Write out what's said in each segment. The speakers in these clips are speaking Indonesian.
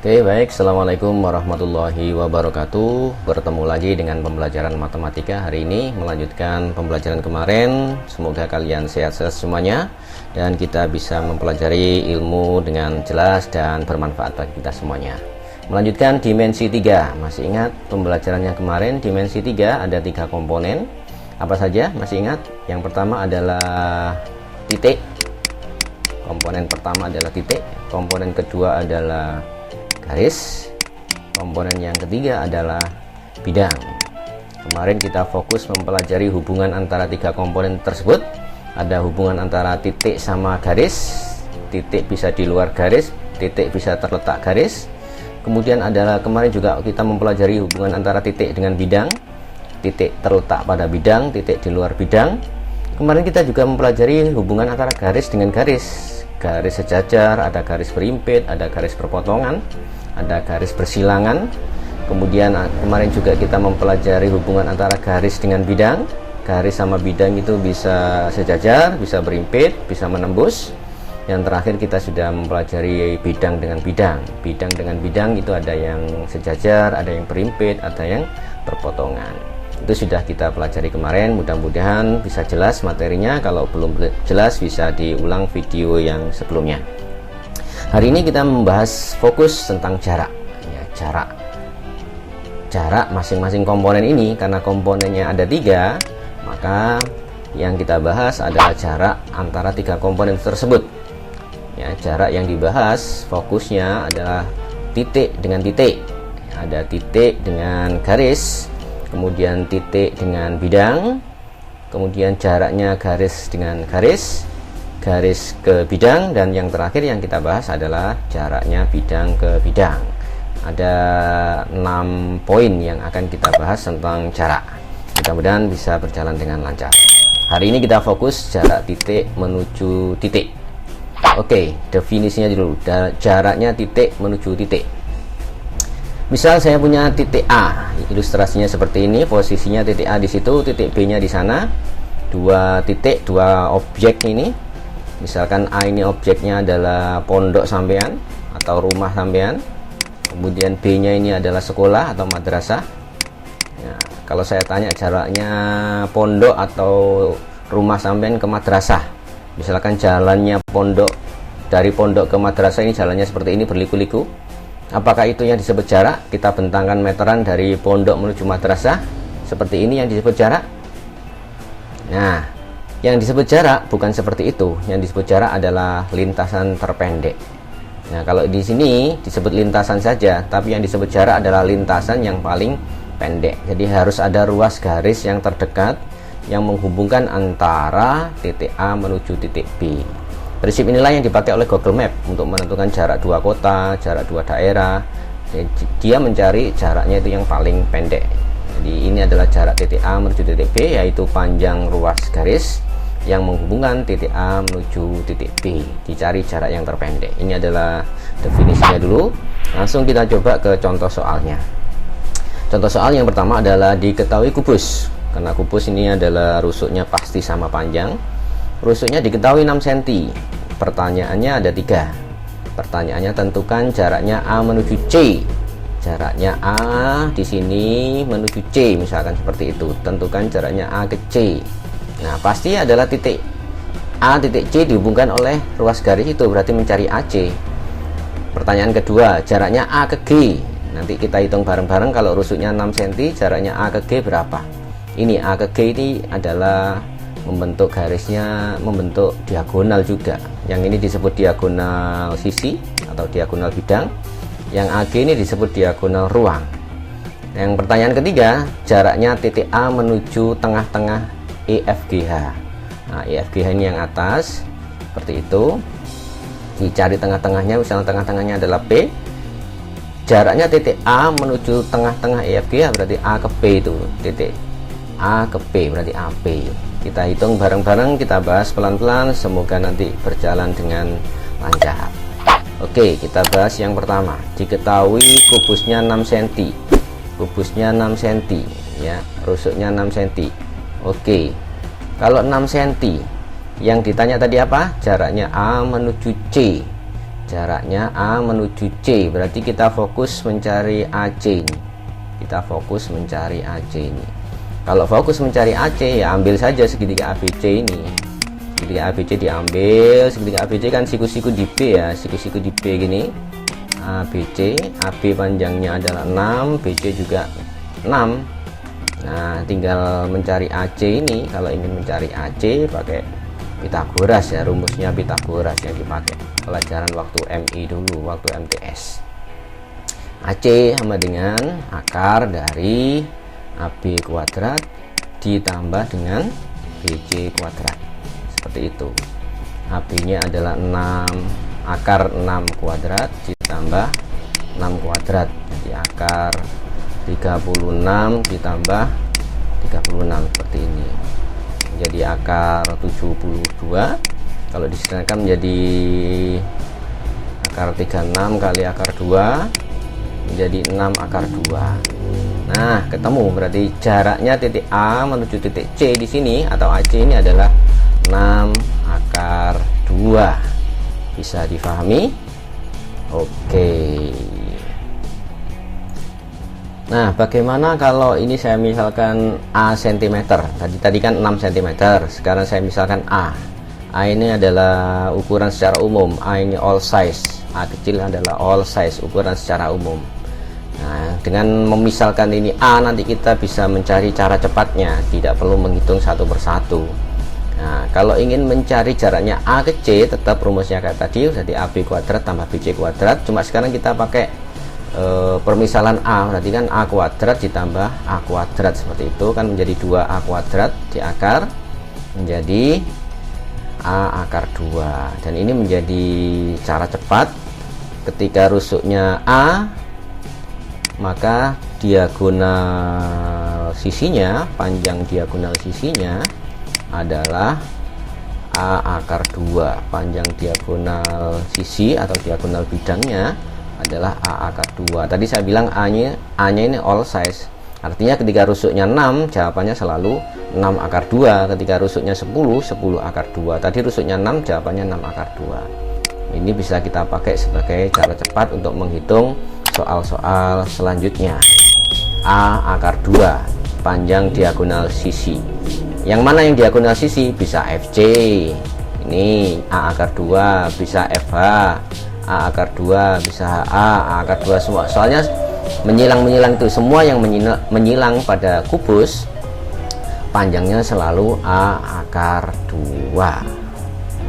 Oke, baik. Assalamualaikum warahmatullahi wabarakatuh. Bertemu lagi dengan pembelajaran matematika hari ini, melanjutkan pembelajaran kemarin. Semoga kalian sehat-sehat semuanya dan kita bisa mempelajari ilmu dengan jelas dan bermanfaat bagi kita semuanya. Melanjutkan dimensi 3. Masih ingat pembelajaran yang kemarin? Dimensi 3 ada 3 komponen. Apa saja? Masih ingat? Yang pertama adalah titik. Komponen pertama adalah titik. Komponen kedua adalah garis. Komponen yang ketiga adalah bidang. Kemarin kita fokus mempelajari hubungan antara 3 komponen tersebut. Ada hubungan antara titik sama garis. Titik bisa di luar garis, titik bisa terletak garis. Kemudian adalah kemarin juga kita mempelajari hubungan antara titik dengan bidang. Titik terletak pada bidang, titik di luar bidang. Kemarin kita juga mempelajari hubungan antara garis dengan garis. Garis sejajar, ada garis berimpit, ada garis berpotongan, ada garis bersilangan. Kemudian kemarin juga kita mempelajari hubungan antara garis dengan bidang. Garis sama bidang itu bisa sejajar, bisa berimpit, bisa menembus. Yang terakhir kita sudah mempelajari bidang dengan bidang. Bidang dengan bidang itu ada yang sejajar, ada yang berimpit, ada yang berpotongan. Itu sudah kita pelajari kemarin. Mudah-mudahan bisa jelas materinya. Kalau belum jelas bisa diulang video yang sebelumnya. Hari ini kita membahas fokus tentang jarak ya, jarak masing-masing komponen ini. Karena komponennya ada 3, maka yang kita bahas adalah jarak antara 3 komponen tersebut ya. Jarak yang dibahas fokusnya adalah titik dengan titik. Ada titik dengan garis, kemudian titik dengan bidang, kemudian jaraknya garis dengan garis, garis ke bidang, dan yang terakhir yang kita bahas adalah jaraknya bidang ke bidang. Ada 6 poin yang akan kita bahas tentang jarak. Mudah-mudahan bisa berjalan dengan lancar. Hari ini kita fokus jarak titik menuju titik. Oke, definisinya dulu. Jaraknya titik menuju titik. Misal saya punya titik A, ilustrasinya seperti ini. Posisinya titik A di situ, titik B-nya di sana. 2 titik, 2 objek ini. Misalkan A ini objeknya adalah pondok sampean atau rumah sampean. Kemudian B-nya ini adalah sekolah atau madrasah. Nah, kalau saya tanya jaraknya pondok atau rumah sampean ke madrasah, misalkan jalannya pondok dari pondok ke madrasah ini jalannya seperti ini berliku-liku. Apakah itu yang disebut jarak? Kita bentangkan meteran dari pondok menuju madrasah. Seperti ini yang disebut jarak. Nah, yang disebut jarak bukan seperti itu. Yang disebut jarak adalah lintasan terpendek. Nah, kalau di sini disebut lintasan saja, tapi yang disebut jarak adalah lintasan yang paling pendek. Jadi harus ada ruas garis yang terdekat yang menghubungkan antara titik A menuju titik B. Prinsip inilah yang dipakai oleh Google Map untuk menentukan jarak 2 kota, jarak 2 daerah. Dia mencari jaraknya itu yang paling pendek. Jadi ini adalah jarak titik A menuju titik B, yaitu panjang ruas garis yang menghubungkan titik A menuju titik B. Dicari jarak yang terpendek. Ini adalah definisinya dulu. Langsung kita coba ke contoh soalnya. Contoh soal yang pertama adalah diketahui kubus. Karena kubus ini adalah rusuknya pasti sama panjang. Rusuknya diketahui 6 cm. Pertanyaannya ada 3. Pertanyaannya tentukan jaraknya A menuju C. Jaraknya A di sini menuju C, misalkan seperti itu. Tentukan jaraknya A ke C. Nah, pasti adalah titik A titik C dihubungkan oleh ruas garis itu, berarti mencari AC. Pertanyaan kedua, jaraknya A ke G. Nanti kita hitung bareng-bareng. Kalau rusuknya 6 cm, jaraknya A ke G berapa? Ini A ke G ini adalah membentuk garisnya, membentuk diagonal juga. Yang ini disebut diagonal sisi atau diagonal bidang. Yang AG ini disebut diagonal ruang. Yang pertanyaan ketiga, jaraknya titik A menuju tengah-tengah EFGH. Nah, EFGH ini yang atas seperti itu. Dicari tengah-tengahnya, misalnya tengah-tengahnya adalah P. Jaraknya titik A menuju tengah-tengah EFGH berarti A ke P itu. Titik A ke P berarti AP. Kita hitung bareng-bareng, kita bahas pelan-pelan, semoga nanti berjalan dengan lancar. Oke, kita bahas yang pertama. Diketahui kubusnya 6 cm. Kubusnya 6 cm ya, rusuknya 6 cm. Oke. Kalau 6 cm, yang ditanya tadi apa? Jaraknya A menuju C. jaraknya A menuju C, berarti kita fokus mencari AC ini. Kita fokus mencari AC ini. Kalau fokus mencari AC, ya ambil saja segitiga ABC ini. Segitiga ABC diambil, segitiga ABC kan siku-siku di B ya, siku-siku di B gini. ABC, AB panjangnya adalah 6, BC juga 6. Nah, tinggal mencari AC ini. Kalau ingin mencari AC, pakai Pitagoras ya, rumusnya Pitagoras yang dipakai pelajaran waktu MI dulu, waktu MTS. AC sama dengan akar dari AB kuadrat ditambah dengan BC kuadrat, seperti itu. AB nya adalah 6, akar 6 kuadrat ditambah 6 kuadrat, jadi akar 36 ditambah 36, seperti ini. Jadi akar 72, kalau disederhanakan menjadi akar 36 kali akar 2 menjadi 6 akar 2. Nah, ketemu, berarti jaraknya titik A menuju titik C di sini atau AC ini adalah 6 akar 2. Bisa difahami? Oke. Nah, bagaimana kalau ini saya misalkan A cm? Tadi kan 6 cm. Sekarang saya misalkan A. A ini adalah ukuran secara umum. A ini all size. A kecil adalah all size, ukuran secara umum. Nah, dengan memisalkan ini A, nanti kita bisa mencari cara cepatnya, tidak perlu menghitung satu persatu. Nah, kalau ingin mencari jaraknya A ke C, tetap rumusnya kayak tadi, jadi AB kuadrat tambah BC kuadrat. Cuma sekarang kita pakai permisalan A, berarti kan A kuadrat ditambah A kuadrat, seperti itu kan, menjadi 2A kuadrat di akar menjadi A akar 2. Dan ini menjadi cara cepat. Ketika rusuknya A, maka diagonal sisinya, panjang diagonal sisinya adalah A akar 2. Panjang diagonal sisi atau diagonal bidangnya adalah A akar 2. Tadi saya bilang A nya ini all size, artinya ketika rusuknya 6, jawabannya selalu 6 akar 2. Ketika rusuknya 10 akar 2. Tadi rusuknya 6, jawabannya 6 akar 2. Ini bisa kita pakai sebagai cara cepat untuk menghitung soal-soal selanjutnya. A akar 2, panjang diagonal sisi. Yang mana yang diagonal sisi? Bisa FC, ini A akar 2, bisa FH, A akar 2, bisa A akar 2, semua. Soalnya menyilang-menyilang itu, semua yang menyilang pada kubus panjangnya selalu A akar 2.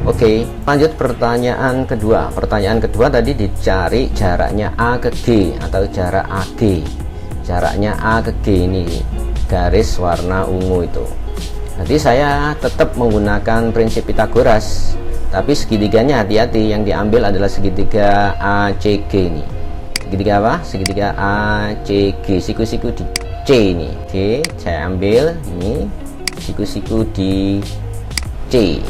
Oke, lanjut pertanyaan kedua. Pertanyaan kedua tadi dicari jaraknya A ke G atau jarak AG. Jaraknya A ke G ini garis warna ungu itu. Jadi saya tetap menggunakan prinsip Pitagoras, tapi segitiganya hati-hati, yang diambil adalah segitiga ACG ini. Segitiga apa? Segitiga ACG, siku-siku di C ini. Oke, saya ambil ini siku-siku di C.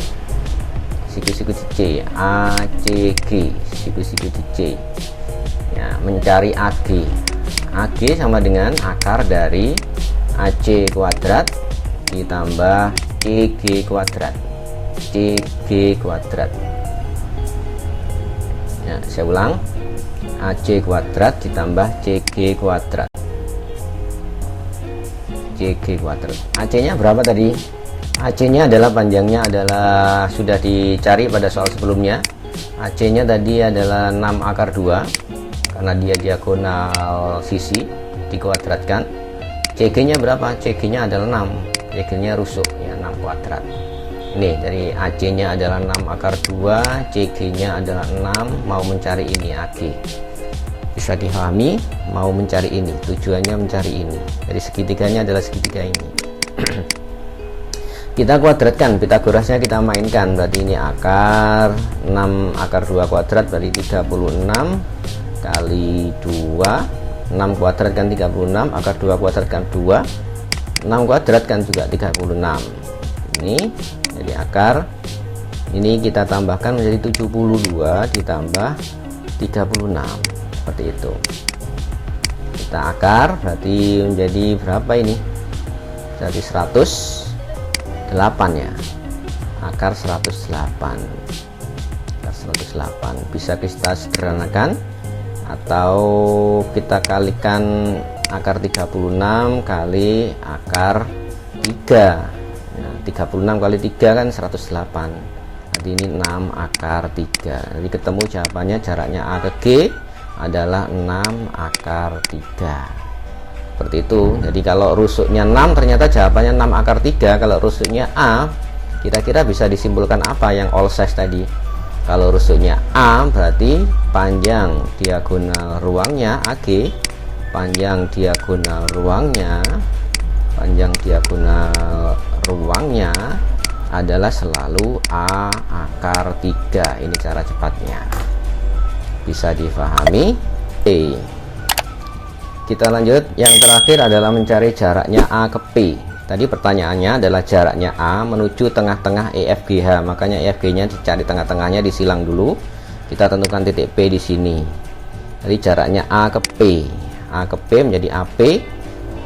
Siku-siku di C, ACG, siku-siku di C. Ya, mencari AG. AG sama dengan akar dari AC kuadrat ditambah CG kuadrat. CG kuadrat. Ya, saya ulang. AC kuadrat ditambah CG kuadrat. CG kuadrat. AC-nya berapa tadi? AC-nya adalah, panjangnya adalah sudah dicari pada soal sebelumnya. AC-nya tadi adalah 6 akar 2 karena dia diagonal sisi dikuadratkan. CG-nya berapa? CG-nya adalah 6. CG-nya rusuk ya, 6 kuadrat. Ini dari AC-nya adalah 6 akar 2, CG-nya adalah 6, mau mencari ini AG. Bisa dipahami, mau mencari ini, tujuannya mencari ini. Jadi segitiganya adalah segitiga ini. Kita kuadratkan, Pitagorasnya kita mainkan, berarti ini akar 6 akar 2 kuadrat berarti 36 kali 2, 6 kuadrat kan 36, akar 2 kuadrat kan 2, 6 kuadrat kan juga 36. Ini jadi akar ini kita tambahkan menjadi 72 ditambah 36, seperti itu. Kita akar berarti menjadi berapa ini? Jadi 108 ya, akar 108, akar 108. Bisa kita sederhanakan atau kita kalikan akar 36 kali akar 3. Nah, 36 kali 3 kan 108. Jadi ini 6 akar 3. Jadi ketemu jawabannya, jaraknya A ke G adalah 6 akar 3. Seperti itu. Jadi kalau rusuknya 6, ternyata jawabannya 6 akar 3. Kalau rusuknya A, kira-kira bisa disimpulkan apa yang all size tadi? Kalau rusuknya A berarti panjang diagonal ruangnya AG, panjang diagonal ruangnya adalah selalu A akar 3. Ini cara cepatnya. Bisa difahami? Kita lanjut. Yang terakhir adalah mencari jaraknya A ke P. Tadi pertanyaannya adalah jaraknya A menuju tengah-tengah EFGH, makanya EFG-nya dicari tengah-tengahnya, disilang dulu. Kita tentukan titik P di sini. Jadi jaraknya A ke P. A ke P menjadi AP.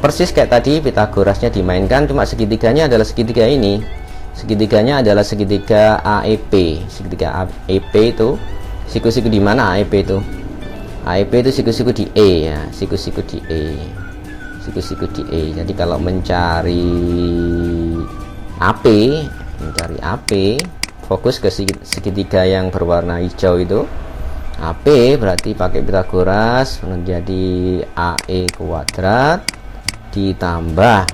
Persis kayak tadi Pitagorasnya dimainkan, cuma segitiganya adalah segitiga ini. Segitiganya adalah segitiga AEP. Segitiga AEP itu siku-siku di mana AEP itu? AEP itu siku-siku di E ya, siku-siku di E. Siku-siku di E. Jadi kalau mencari AP, fokus ke segitiga yang berwarna hijau itu. AP berarti pakai Pitagoras menjadi AE kuadrat ditambah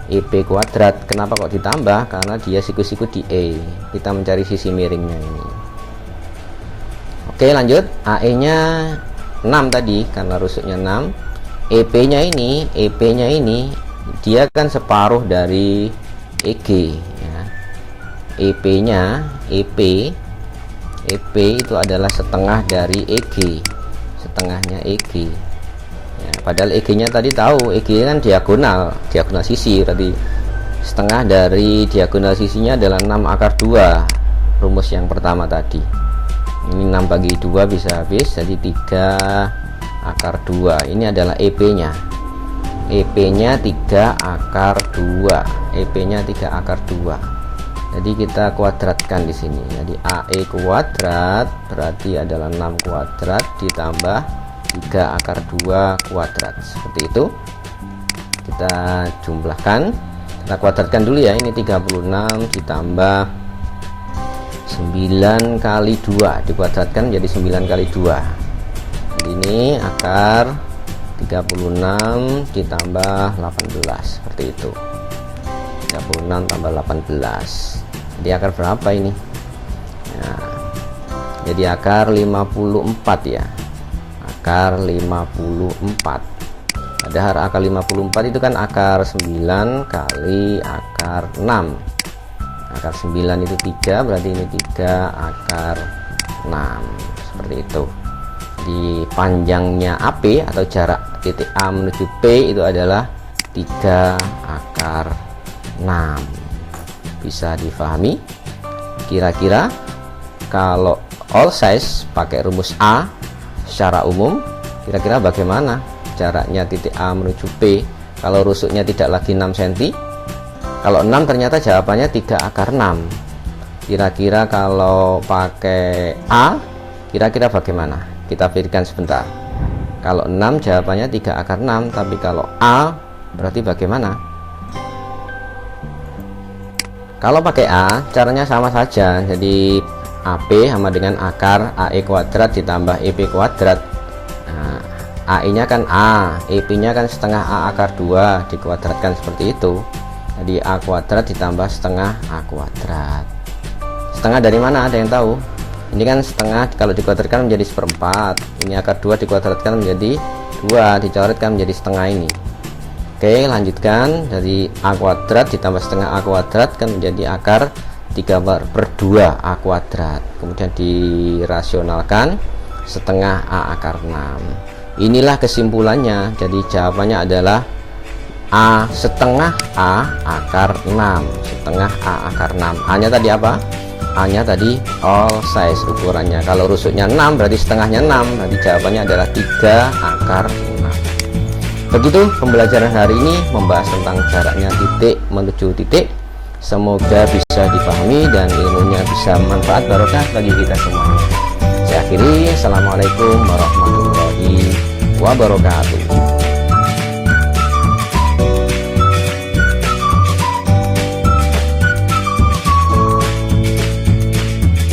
EP kuadrat. Kenapa kok ditambah? Karena dia siku-siku di E. Kita mencari sisi miringnya ini. Oke, lanjut. AE nya 6 tadi karena rusuknya 6. EP-nya ini dia kan separuh dari EG ya. EP itu adalah setengah dari EG, setengahnya EG ya. Padahal EG-nya tadi tahu, EG kan diagonal sisi, berarti setengah dari diagonal sisinya adalah 6 akar 2, rumus yang pertama tadi. Ini 6 bagi 2 bisa habis, jadi 3 akar 2. Ini adalah EP-nya. EP-nya 3 akar 2. EP-nya 3 akar 2. Jadi kita kuadratkan di sini. Jadi AE kuadrat berarti adalah 6 kuadrat ditambah 3 akar 2 kuadrat. Seperti itu. Kita jumlahkan. Kita kuadratkan dulu ya. Ini 36 ditambah 9 kali 2 dikuadratkan menjadi 9 kali 2. Ini akar 36 ditambah 18, seperti itu. 36 tambah 18. Jadi akar berapa ini? Nah, jadi akar 54 ya. Akar 54. Padahal akar 54 itu kan akar 9 kali akar 6. Akar 9 itu 3, berarti ini 3 akar 6. Seperti itu. Di panjangnya AP atau jarak titik A menuju P itu adalah 3 akar 6. Bisa difahami? Kira-kira kalau all size pakai rumus A secara umum, kira-kira bagaimana jaraknya titik A menuju P kalau rusuknya tidak lagi 6 cm? Kalau 6 ternyata jawabannya 3 akar 6. Kira-kira kalau pakai A, kira-kira bagaimana? Kita pikirkan sebentar. Kalau 6 jawabannya 3 akar 6, tapi kalau A berarti bagaimana? Kalau pakai A caranya sama saja. Jadi AP sama dengan akar AE kuadrat ditambah EP kuadrat. Nah, AE nya kan A, EP nya kan setengah A akar 2 dikuadratkan seperti itu. Jadi A kuadrat ditambah setengah A kuadrat. Setengah dari mana, ada yang tahu? Ini kan setengah kalau dikuadratkan menjadi seperempat. Ini akar 2 dikuadratkan menjadi 2, dicoretkan menjadi setengah ini. Oke, lanjutkan. Dari A kuadrat ditambah setengah A kuadrat kan menjadi akar 3/2 A kuadrat. Kemudian dirasionalkan setengah A akar 6. Inilah kesimpulannya. Jadi jawabannya adalah A setengah A akar 6. Setengah A akar 6. A nya tadi apa? A nya tadi all size ukurannya. Kalau rusuknya 6 berarti setengahnya 6. Nanti jawabannya adalah 3 akar 6. Begitu pembelajaran hari ini membahas tentang jaraknya titik menuju titik. Semoga bisa dipahami dan ilmunya bisa manfaat barokah bagi kita semuanya. Saya akhiri, assalamualaikum warahmatullahi wabarakatuh.